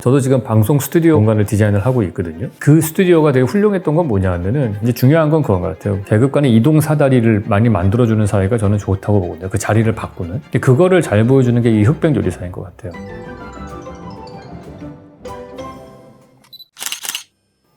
저도 지금 방송 스튜디오 공간을 디자인을 하고 있거든요. 그 스튜디오가 되게 훌륭했던 건 뭐냐 하면은 이제 중요한 건 그건 것 같아요. 계급 간의 이동 사다리를 많이 만들어주는 사회가 저는 좋다고 보거든요. 그 자리를 바꾸는. 근데 그거를 잘 보여주는 게 이 흑백 요리사인 것 같아요.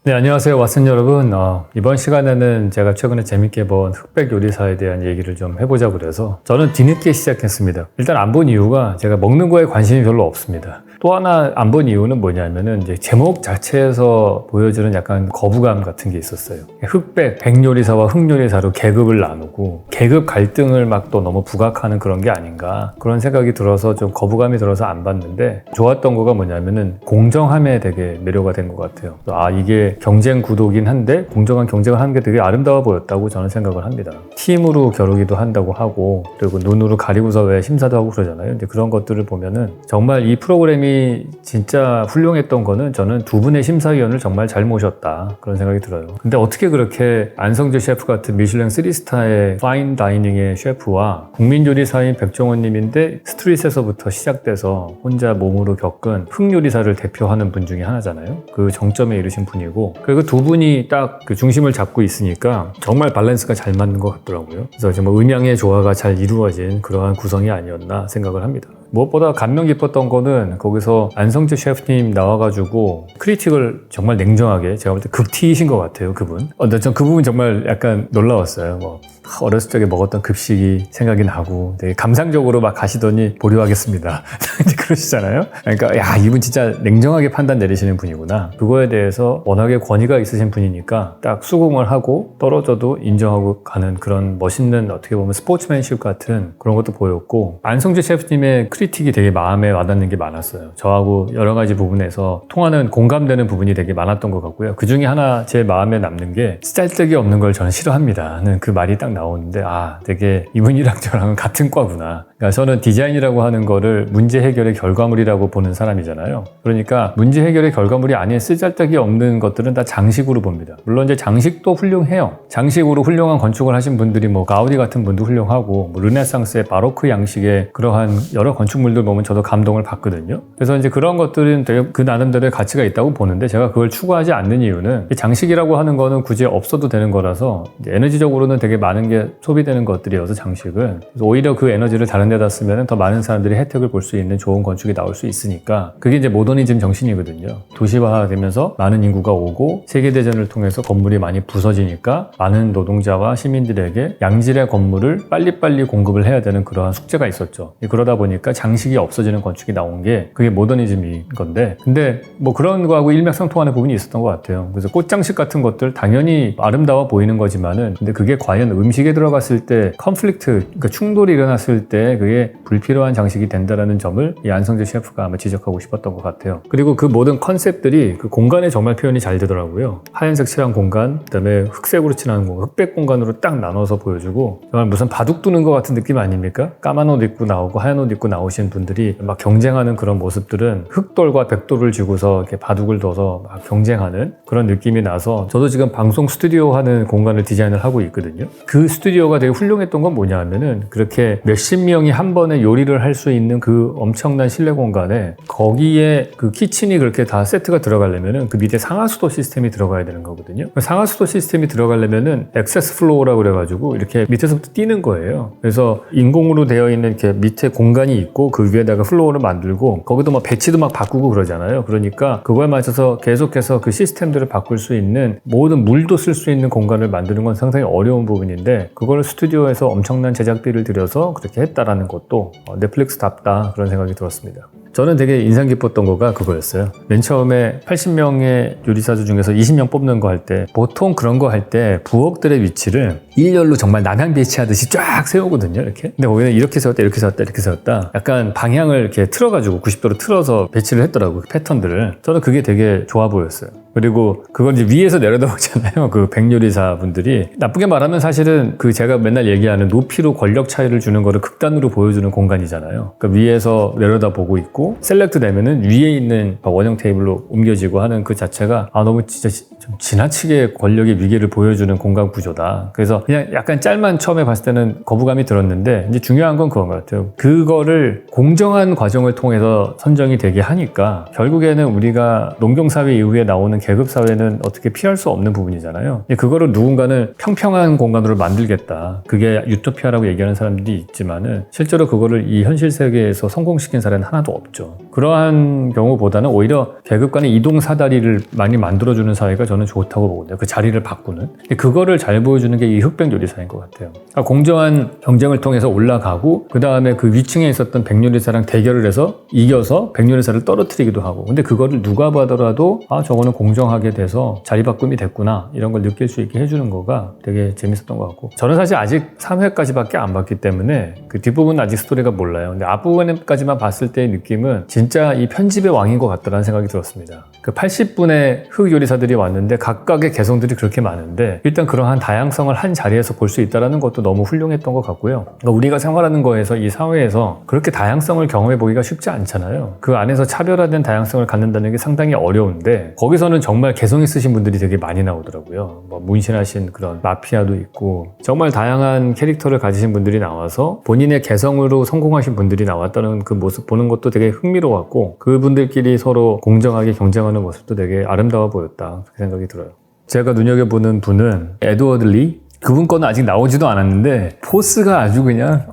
네, 안녕하세요. 왓슨 여러분. 이번 시간에는 제가 최근에 재밌게 본 흑백 요리사에 대한 얘기를 좀 해보자고 그래서 저는 뒤늦게 시작했습니다. 일단 안 본 이유가 제가 먹는 거에 관심이 별로 없습니다. 또 하나 안 본 이유는 뭐냐면은 이제 제목 자체에서 보여주는 약간 거부감 같은 게 있었어요. 흑백, 백요리사와 흑요리사로 계급을 나누고 계급 갈등을 막 또 너무 부각하는 그런 게 아닌가 그런 생각이 들어서 좀 거부감이 들어서 안 봤는데 좋았던 거가 뭐냐면은 공정함에 되게 매료가 된 것 같아요. 이게 경쟁 구도긴 한데 공정한 경쟁을 하는 게 되게 아름다워 보였다고 저는 생각을 합니다. 팀으로 겨루기도 한다고 하고 그리고 눈으로 가리고서 왜 심사도 하고 그러잖아요. 근데 그런 것들을 보면은 정말 이 프로그램이 진짜 훌륭했던 거는 저는 두 분의 심사위원을 정말 잘 모셨다 그런 생각이 들어요. 근데 어떻게 그렇게 안성재 셰프 같은 미슐랭 3스타의 파인 다이닝의 셰프와 국민요리사인 백종원님인데 스트릿에서부터 시작돼서 혼자 몸으로 겪은 흑요리사를 대표하는 분 중에 하나잖아요. 그 정점에 이르신 분이고 그리고 두 분이 딱 그 중심을 잡고 있으니까 정말 밸런스가 잘 맞는 것 같더라고요. 그래서 정말 음양의 조화가 잘 이루어진 그러한 구성이 아니었나 생각을 합니다. 무엇보다 감명 깊었던 거는 거기서 안성재 셰프님 나와가지고 크리틱을 정말 냉정하게 제가 볼 때 극티이신 것 같아요, 그분. 근데 전 그 부분 정말 약간 놀라웠어요. 어렸을 적에 먹었던 급식이 생각이 나고 되게 감상적으로 막 가시더니 보류하겠습니다. 이제 그러시잖아요. 그러니까 이분 진짜 냉정하게 판단 내리시는 분이구나. 그거에 대해서 워낙에 권위가 있으신 분이니까 딱 수긍을 하고 떨어져도 인정하고 가는 그런 멋있는 어떻게 보면 스포츠맨십 같은 그런 것도 보였고 안성재 셰프님의 크리틱이 되게 마음에 와닿는 게 많았어요. 저하고 여러 가지 부분에서 통하는 공감되는 부분이 되게 많았던 것 같고요. 그 중에 하나 제 마음에 남는 게 쓰잘데기 없는 걸 저는 싫어합니다 하는 그 말이 딱 나오는데 되게 이분이랑 저랑은 같은 과구나. 그러니까 저는 디자인이라고 하는 거를 문제 해결의 결과물이라고 보는 사람이잖아요. 그러니까 문제 해결의 결과물이 아닌 쓰잘데기 없는 것들은 다 장식으로 봅니다. 물론 이제 장식도 훌륭해요. 장식으로 훌륭한 건축을 하신 분들이 가우디 같은 분도 훌륭하고 르네상스의 바로크 양식의 그러한 여러 건축물들 보면 저도 감동을 받거든요. 그래서 이제 그런 것들은 되게 그 나름대로의 가치가 있다고 보는데 제가 그걸 추구하지 않는 이유는 장식이라고 하는 거는 굳이 없어도 되는 거라서 에너지적으로는 되게 많은 게 소비되는 것들이어서 장식은 그래서 오히려 그 에너지를 다른 데다 쓰면 더 많은 사람들이 혜택을 볼 수 있는 좋은 건축이 나올 수 있으니까 그게 이제 모더니즘 정신이거든요. 도시화되면서 많은 인구가 오고 세계대전을 통해서 건물이 많이 부서지니까 많은 노동자와 시민들에게 양질의 건물을 빨리빨리 공급을 해야 되는 그러한 숙제가 있었죠. 그러다 보니까 장식이 없어지는 건축이 나온 게 그게 모더니즘인 건데 근데 그런 거하고 일맥상통하는 부분이 있었던 것 같아요. 그래서 꽃장식 같은 것들 당연히 아름다워 보이는 거지만은 근데 그게 과연 음식에 들어갔을 때 그러니까 충돌이 일어났을 때 그게 불필요한 장식이 된다라는 점을 이 안성재 셰프가 아마 지적하고 싶었던 것 같아요. 그리고 그 모든 컨셉들이 그 공간에 정말 표현이 잘 되더라고요. 하얀색 칠한 공간, 그다음에 흑색으로 칠하는 공간, 흑백 공간으로 딱 나눠서 보여주고 정말 무슨 바둑 두는 것 같은 느낌 아닙니까? 까만 옷 입고 나오고 하얀 옷 입고 나오신 분들이 막 경쟁하는 그런 모습들은 흑돌과 백돌을 쥐고서 이렇게 바둑을 둬서 막 경쟁하는 그런 느낌이 나서 저도 지금 방송 스튜디오 하는 공간을 디자인을 하고 있거든요. 그 스튜디오가 되게 훌륭했던 건 뭐냐 하면은 그렇게 몇십 명이 한 번에 요리를 할 수 있는 그 엄청난 실내 공간에 거기에 그 키친이 그렇게 다 세트가 들어가려면은 그 밑에 상하수도 시스템이 들어가야 되는 거거든요. 상하수도 시스템이 들어가려면은 액세스 플로어라고 그래가지고 이렇게 밑에서부터 뛰는 거예요. 그래서 인공으로 되어 있는 이렇게 밑에 공간이 있고 그 위에다가 플로어를 만들고 거기도 배치도 막 바꾸고 그러잖아요. 그러니까 그거에 맞춰서 계속해서 그 시스템들을 바꿀 수 있는 모든 물도 쓸 수 있는 공간을 만드는 건 상당히 어려운 부분인데 그걸 스튜디오에서 엄청난 제작비를 들여서 그렇게 했다라는 것도 넷플릭스답다 그런 생각이 들었습니다. 저는 되게 인상 깊었던 거가 그거였어요. 맨 처음에 80명의 요리사들 중에서 20명 뽑는 거 할 때 보통 그런 거 할 때 부엌들의 위치를 일렬로 정말 남향 배치하듯이 쫙 세우거든요. 이렇게. 근데 거기는 이렇게 세웠다 이렇게 세웠다 이렇게 세웠다 약간 방향을 이렇게 틀어가지고 90도로 틀어서 배치를 했더라고요. 그 패턴들을. 저는 그게 되게 좋아 보였어요. 그리고 그걸 이제 위에서 내려다보잖아요. 그 백요리사 분들이. 나쁘게 말하면 사실은 그 제가 맨날 얘기하는 높이로 권력 차이를 주는 거를 극단으로 보여주는 공간이잖아요. 그러니까 위에서 내려다보고 있고 셀렉트 되면은 위에 있는 원형 테이블로 옮겨지고 하는 그 자체가 너무 진짜 좀 지나치게 권력의 위계를 보여주는 공간 구조다. 그래서 그냥 약간 짤만 처음에 봤을 때는 거부감이 들었는데 이제 중요한 건 그건 것 같아요. 그거를 공정한 과정을 통해서 선정이 되게 하니까 결국에는 우리가 농경사회 이후에 나오는 계급사회는 어떻게 피할 수 없는 부분이잖아요. 그거를 누군가는 평평한 공간으로 만들겠다. 그게 유토피아라고 얘기하는 사람들이 있지만은 실제로 그거를 이 현실 세계에서 성공시킨 사례는 하나도 없죠. 그러한 경우보다는 오히려 계급 간의 이동 사다리를 많이 만들어주는 사회가 저는 좋다고 보거든요. 그 자리를 바꾸는. 그거를 잘 보여주는 게 이 흑백 요리사인 것 같아요. 그러니까 공정한 경쟁을 통해서 올라가고 그 다음에 그 위층에 있었던 백요리사랑 대결을 해서 이겨서 백요리사를 떨어뜨리기도 하고 근데 그거를 누가 봐더라도 아 저거는 공정하게 돼서 자리 바꿈이 됐구나 이런 걸 느낄 수 있게 해주는 거가 되게 재밌었던 것 같고 저는 사실 아직 3회까지밖에 안 봤기 때문에 그 뒷부분은 아직 스토리가 몰라요. 근데 앞부분까지만 봤을 때의 느낌은 진짜 이 편집의 왕인 것 같다는 생각이 들었습니다. 그 80분의 흑요리사들이 왔는데 각각의 개성들이 그렇게 많은데 일단 그러한 다양성을 한 자리에서 볼 수 있다는 것도 너무 훌륭했던 것 같고요. 그러니까 우리가 생활하는 거에서 이 사회에서 그렇게 다양성을 경험해 보기가 쉽지 않잖아요. 그 안에서 차별화된 다양성을 갖는다는 게 상당히 어려운데 거기서는 정말 개성 있으신 분들이 되게 많이 나오더라고요. 뭐 문신하신 그런 마피아도 있고 정말 다양한 캐릭터를 가지신 분들이 나와서 본인의 개성으로 성공하신 분들이 나왔다는 그 모습 보는 것도 되게 흥미로웠고 그분들끼리 서로 공정하게 경쟁하는 모습도 되게 아름다워 보였다 그렇게 생각이 들어요. 제가 눈여겨보는 분은 에드워드 리? 그분 거는 아직 나오지도 않았는데 포스가 아주 그냥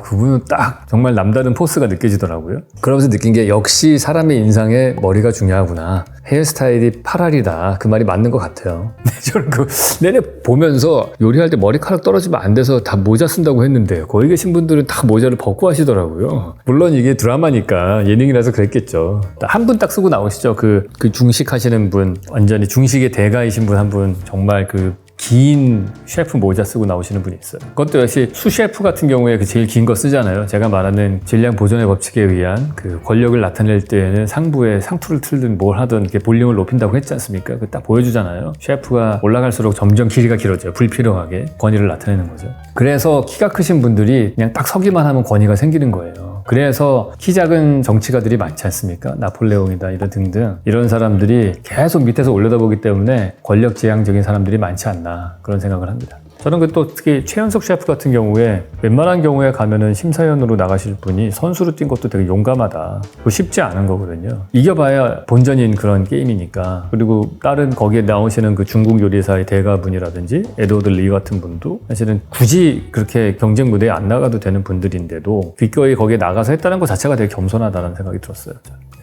그분은 딱 정말 남다른 포스가 느껴지더라고요. 그러면서 느낀 게 역시 사람의 인상에 머리가 중요하구나. 헤어스타일이 파랄이다. 그 말이 맞는 것 같아요. 저는 그 내내 보면서 요리할 때 머리카락 떨어지면 안 돼서 다 모자 쓴다고 했는데 거기 계신 분들은 다 모자를 벗고 하시더라고요. 물론 이게 드라마니까 예능이라서 그랬겠죠. 한 분 딱 쓰고 나오시죠. 그 중식 하시는 분 완전히 중식의 대가이신 분 한 분 정말 그 긴 셰프 모자 쓰고 나오시는 분이 있어요. 그것도 역시 수셰프 같은 경우에 그 제일 긴 거 쓰잖아요. 제가 말하는 질량 보존의 법칙에 의한 그 권력을 나타낼 때에는 상부에 상투를 틀든 뭘 하든 이렇게 볼륨을 높인다고 했지 않습니까? 그 딱 보여주잖아요. 셰프가 올라갈수록 점점 길이가 길어져요. 불필요하게 권위를 나타내는 거죠. 그래서 키가 크신 분들이 그냥 딱 서기만 하면 권위가 생기는 거예요. 그래서 키 작은 정치가들이 많지 않습니까? 나폴레옹이다 이런 등등 이런 사람들이 계속 밑에서 올려다보기 때문에 권력지향적인 사람들이 많지 않나 그런 생각을 합니다. 저는 그 또 특히 최연석 셰프 같은 경우에 웬만한 경우에 가면은 심사위원으로 나가실 분이 선수로 뛴 것도 되게 용감하다. 그거 쉽지 않은 거거든요. 이겨봐야 본전인 그런 게임이니까. 그리고 다른 거기에 나오시는 그 중국 요리사의 대가분이라든지 에드워드 리 같은 분도 사실은 굳이 그렇게 경쟁 무대에 안 나가도 되는 분들인데도 기꺼이 거기에 나가서 했다는 것 자체가 되게 겸손하다는 생각이 들었어요.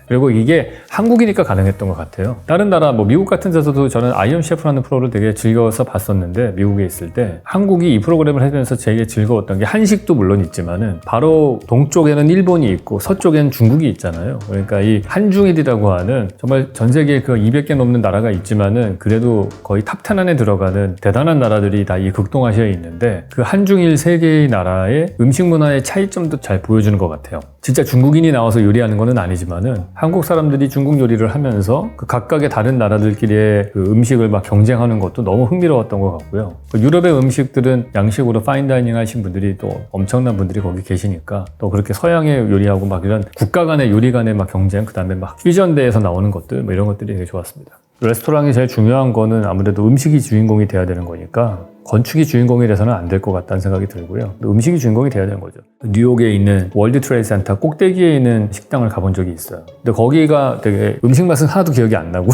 그리고 이게 한국이니까 가능했던 것 같아요. 다른 나라 뭐 미국 같은 데서도 저는 아이언 셰프라는 프로를 되게 즐겨서 봤었는데 미국에 있을 때 한국이 이 프로그램을 하면서 되게 즐거웠던 게 한식도 물론 있지만은 바로 동쪽에는 일본이 있고 서쪽에는 중국이 있잖아요. 그러니까 이 한중일이라고 하는 정말 전 세계에 그 200개 넘는 나라가 있지만은 그래도 거의 탑10 안에 들어가는 대단한 나라들이 다 이 극동아시아에 있는데 그 한중일 세 개의 나라의 음식 문화의 차이점도 잘 보여주는 것 같아요. 진짜 중국인이 나와서 요리하는 거는 아니지만은 한국 사람들이 중국 요리를 하면서 그 각각의 다른 나라들끼리의 그 음식을 막 경쟁하는 것도 너무 흥미로웠던 것 같고요. 유럽의 음식들은 양식으로 파인다이닝 하신 분들이 또 엄청난 분들이 거기 계시니까 또 그렇게 서양의 요리하고 막 이런 국가 간의 요리 간의 막 경쟁, 그 다음에 막 퓨전대에서 나오는 것들, 뭐 이런 것들이 되게 좋았습니다. 레스토랑이 제일 중요한 거는 아무래도 음식이 주인공이 돼야 되는 거니까 건축이 주인공이 돼서는 안 될 것 같다는 생각이 들고요. 음식이 주인공이 돼야 되는 거죠. 뉴욕에 있는 월드 트레이드 센터 꼭대기에 있는 식당을 가본 적이 있어요. 근데 거기가 되게 음식 맛은 하나도 기억이 안 나고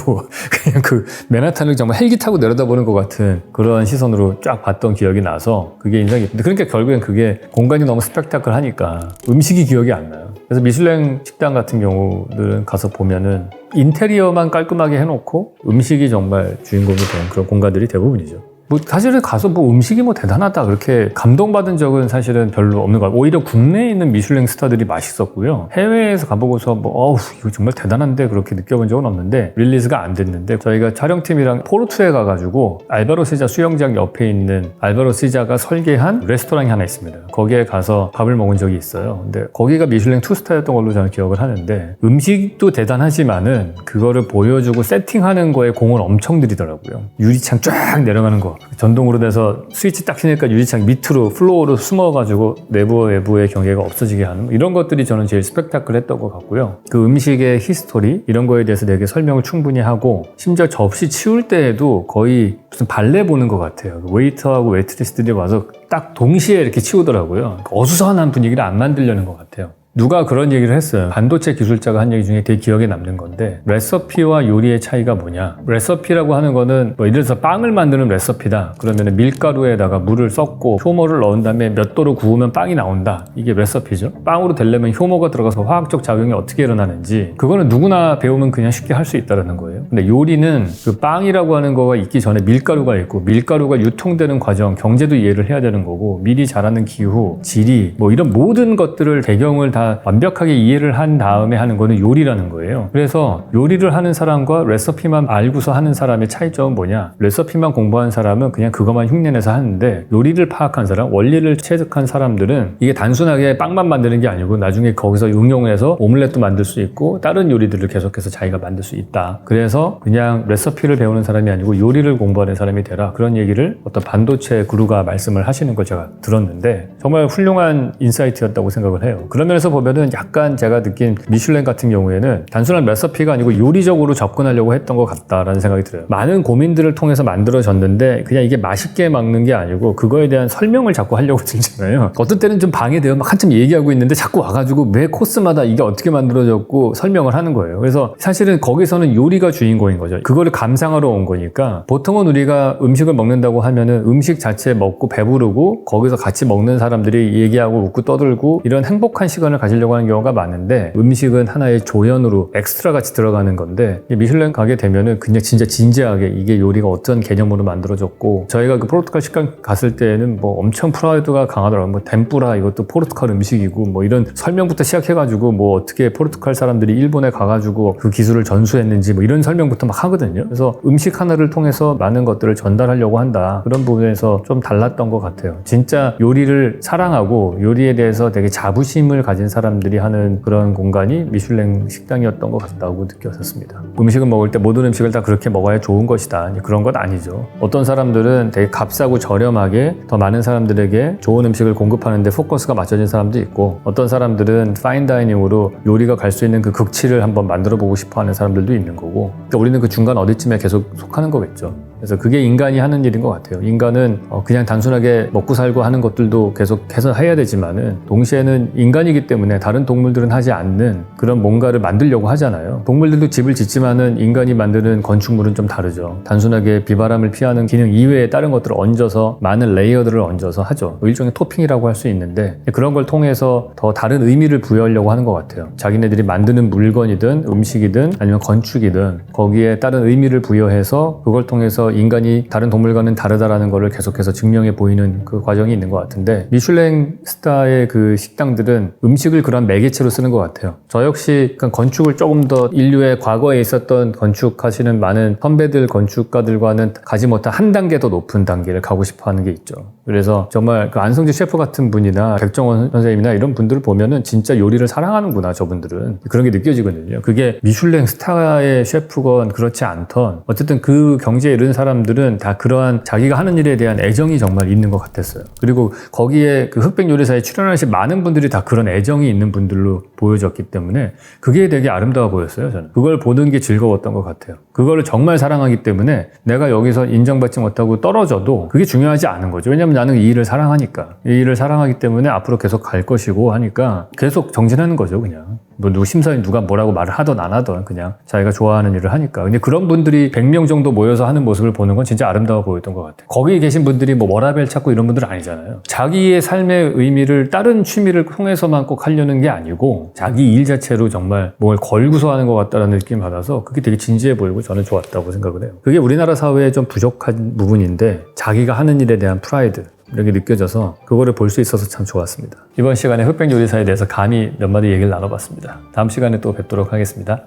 그냥 그 맨하탄을 정말 헬기 타고 내려다보는 것 같은 그런 시선으로 쫙 봤던 기억이 나서 그게 인상이 깊은데 그러니까 결국엔 그게 공간이 너무 스펙타클하니까 음식이 기억이 안 나요. 그래서 미슐랭 식당 같은 경우들은 가서 보면은 인테리어만 깔끔하게 해놓고 음식이 정말 주인공이 된 그런 공간들이 대부분이죠. 뭐 사실은 가서 뭐 음식이 뭐 대단하다 그렇게 감동받은 적은 사실은 별로 없는 것 같아요. 오히려 국내에 있는 미슐랭 스타들이 맛있었고요. 해외에서 가보고서 뭐 이거 정말 대단한데 그렇게 느껴본 적은 없는데 릴리즈가 안 됐는데 저희가 촬영팀이랑 포르투에 가가지고 알바로 시자 수영장 옆에 있는 알바로 시자가 설계한 레스토랑이 하나 있습니다. 거기에 가서 밥을 먹은 적이 있어요. 근데 거기가 미슐랭 2스타였던 걸로 저는 기억을 하는데 음식도 대단하지만은 그거를 보여주고 세팅하는 거에 공을 엄청 들이더라고요. 유리창 쫙 내려가는 거 전동으로 돼서 스위치 딱 켜니까 유리창 밑으로 플로어로 숨어가지고 내부와 외부의 경계가 없어지게 하는 이런 것들이 저는 제일 스펙타클했던 것 같고요. 그 음식의 히스토리 이런 거에 대해서 되게 설명을 충분히 하고 심지어 접시 치울 때에도 거의 무슨 발레 보는 것 같아요. 웨이터하고 웨이트리스들이 와서 딱 동시에 이렇게 치우더라고요. 어수선한 분위기를 안 만들려는 것 같아요. 누가 그런 얘기를 했어요. 반도체 기술자가 한 얘기 중에 되게 기억에 남는 건데 레시피와 요리의 차이가 뭐냐. 레시피라고 하는 거는 뭐 예를 들어서 빵을 만드는 레시피다. 그러면 밀가루에다가 물을 섞고 효모를 넣은 다음에 몇 도로 구우면 빵이 나온다. 이게 레시피죠. 빵으로 되려면 효모가 들어가서 화학적 작용이 어떻게 일어나는지 그거는 누구나 배우면 그냥 쉽게 할 수 있다는 거예요. 근데 요리는 그 빵이라고 하는 거가 있기 전에 밀가루가 있고 밀가루가 유통되는 과정, 경제도 이해를 해야 되는 거고 밀이 자라는 기후, 지리 뭐 이런 모든 것들을 배경을 다 완벽하게 이해를 한 다음에 하는 거는 요리라는 거예요. 그래서 요리를 하는 사람과 레시피만 알고서 하는 사람의 차이점은 뭐냐. 레시피만 공부한 사람은 그냥 그것만 흉내내서 하는데 요리를 파악한 사람, 원리를 체득한 사람들은 이게 단순하게 빵만 만드는 게 아니고 나중에 거기서 응용해서 오믈렛도 만들 수 있고 다른 요리들을 계속해서 자기가 만들 수 있다. 그래서 그냥 레시피를 배우는 사람이 아니고 요리를 공부하는 사람이 되라. 그런 얘기를 어떤 반도체 구루가 말씀을 하시는 걸 제가 들었는데 정말 훌륭한 인사이트였다고 생각을 해요. 그런 면에서 보면은 약간 제가 느낀 미슐랭 같은 경우에는 단순한 레시피가 아니고 요리적으로 접근하려고 했던 것 같다라는 생각이 들어요. 많은 고민들을 통해서 만들어졌는데 그냥 이게 맛있게 먹는 게 아니고 그거에 대한 설명을 자꾸 하려고 들잖아요. 어떤 때는 좀 방해돼요. 막 한참 얘기하고 있는데 자꾸 와가지고 매 코스마다 이게 어떻게 만들어졌고 설명을 하는 거예요. 그래서 사실은 거기서는 요리가 주인공인 거죠. 그거를 감상하러 온 거니까 보통은 우리가 음식을 먹는다고 하면은 음식 자체 먹고 배부르고 거기서 같이 먹는 사람들이 얘기하고 웃고 떠들고 이런 행복한 시간을 가지려고 하는 경우가 많은데 음식은 하나의 조연으로 엑스트라 같이 들어가는 건데 미슐랭 가게 되면은 그냥 진짜 진지하게 이게 요리가 어떤 개념으로 만들어졌고 저희가 그 포르투갈 식당 갔을 때는 뭐 엄청 프라이드가 강하더라고요. 뭐 템뿌라 이것도 포르투갈 음식이고 뭐 이런 설명부터 시작해가지고 뭐 어떻게 포르투갈 사람들이 일본에 가가지고 그 기술을 전수했는지 뭐 이런 설명부터 막 하거든요. 그래서 음식 하나를 통해서 많은 것들을 전달하려고 한다. 그런 부분에서 좀 달랐던 것 같아요. 진짜 요리를 사랑하고 요리에 대해서 되게 자부심을 가진 사람들이 하는 그런 공간이 미슐랭 식당이었던 것 같다고 느꼈었습니다. 음식을 먹을 때 모든 음식을 다 그렇게 먹어야 좋은 것이다. 그런 건 아니죠. 어떤 사람들은 되게 값싸고 저렴하게 더 많은 사람들에게 좋은 음식을 공급하는데 포커스가 맞춰진 사람도 있고 어떤 사람들은 파인다이닝으로 요리가 갈 수 있는 그 극치를 한번 만들어 보고 싶어 하는 사람들도 있는 거고 그러니까 우리는 그 중간 어디쯤에 계속 속하는 거겠죠. 그래서 그게 인간이 하는 일인 것 같아요. 인간은 그냥 단순하게 먹고 살고 하는 것들도 계속해서 해야 되지만은 동시에는 인간이기 때문에 다른 동물들은 하지 않는 그런 뭔가를 만들려고 하잖아요. 동물들도 집을 짓지만은 인간이 만드는 건축물은 좀 다르죠. 단순하게 비바람을 피하는 기능 이외에 다른 것들을 얹어서 많은 레이어들을 얹어서 하죠. 일종의 토핑이라고 할 수 있는데 그런 걸 통해서 더 다른 의미를 부여하려고 하는 것 같아요. 자기네들이 만드는 물건이든 음식이든 아니면 건축이든 거기에 다른 의미를 부여해서 그걸 통해서 인간이 다른 동물과는 다르다라는 것을 계속해서 증명해 보이는 그 과정이 있는 것 같은데 미슐랭 스타의 그 식당들은 음식을 그런 매개체로 쓰는 것 같아요. 저 역시 건축을 조금 더 인류의 과거에 있었던 건축하시는 많은 선배들 건축가들과는 가지 못한 한 단계 더 높은 단계를 가고 싶어 하는 게 있죠. 그래서 정말 그 안성재 셰프 같은 분이나 백종원 선생님이나 이런 분들을 보면은 진짜 요리를 사랑하는구나 저분들은 그런 게 느껴지거든요. 그게 미슐랭 스타의 셰프건 그렇지 않던 어쨌든 그 경지에 이른 사람들은 다 그러한 자기가 하는 일에 대한 애정이 정말 있는 것 같았어요. 그리고 거기에 그 흑백 요리사에 출연하신 많은 분들이 다 그런 애정이 있는 분들로 보여졌기 때문에 그게 되게 아름다워 보였어요. 저는 그걸 보는 게 즐거웠던 것 같아요. 그거를 정말 사랑하기 때문에 내가 여기서 인정받지 못하고 떨어져도 그게 중요하지 않은 거죠. 왜냐하면 나는 이 일을 사랑하니까 이 일을 사랑하기 때문에 앞으로 계속 갈 것이고 하니까 계속 정진하는 거죠. 그냥 뭐 누구 심사위원 누가 뭐라고 말을 하던 안 하던 그냥 자기가 좋아하는 일을 하니까. 근데 그런 분들이 100명 정도 모여서 하는 모습을 보는 건 진짜 아름다워 보였던 것 같아요. 거기에 계신 분들이 뭐 워라벨 찾고 이런 분들은 아니잖아요. 자기의 삶의 의미를 다른 취미를 통해서만 꼭 하려는 게 아니고 자기 일 자체로 정말 뭘 걸고서 하는 것 같다는 느낌을 받아서 그게 되게 진지해 보이고 저는 좋았다고 생각을 해요. 그게 우리나라 사회에 좀 부족한 부분인데 자기가 하는 일에 대한 프라이드 이렇게 느껴져서 그거를 볼 수 있어서 참 좋았습니다. 이번 시간에 흑백 요리사에 대해서 감히 몇 마디 얘기를 나눠봤습니다. 다음 시간에 또 뵙도록 하겠습니다.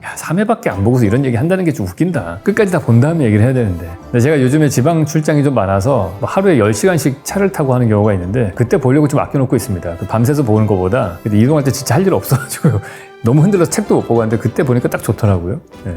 야, 3회밖에 안 보고서 이런 얘기 한다는 게 좀 웃긴다. 끝까지 다 본 다음에 얘기를 해야 되는데. 근데 제가 요즘에 지방 출장이 좀 많아서 하루에 10시간씩 차를 타고 하는 경우가 있는데 그때 보려고 좀 아껴놓고 있습니다. 밤새서 보는 것보다. 근데 이동할 때 진짜 할 일 없어가지고 너무 흔들려서 책도 못 보고 하는데 그때 보니까 딱 좋더라고요. 네.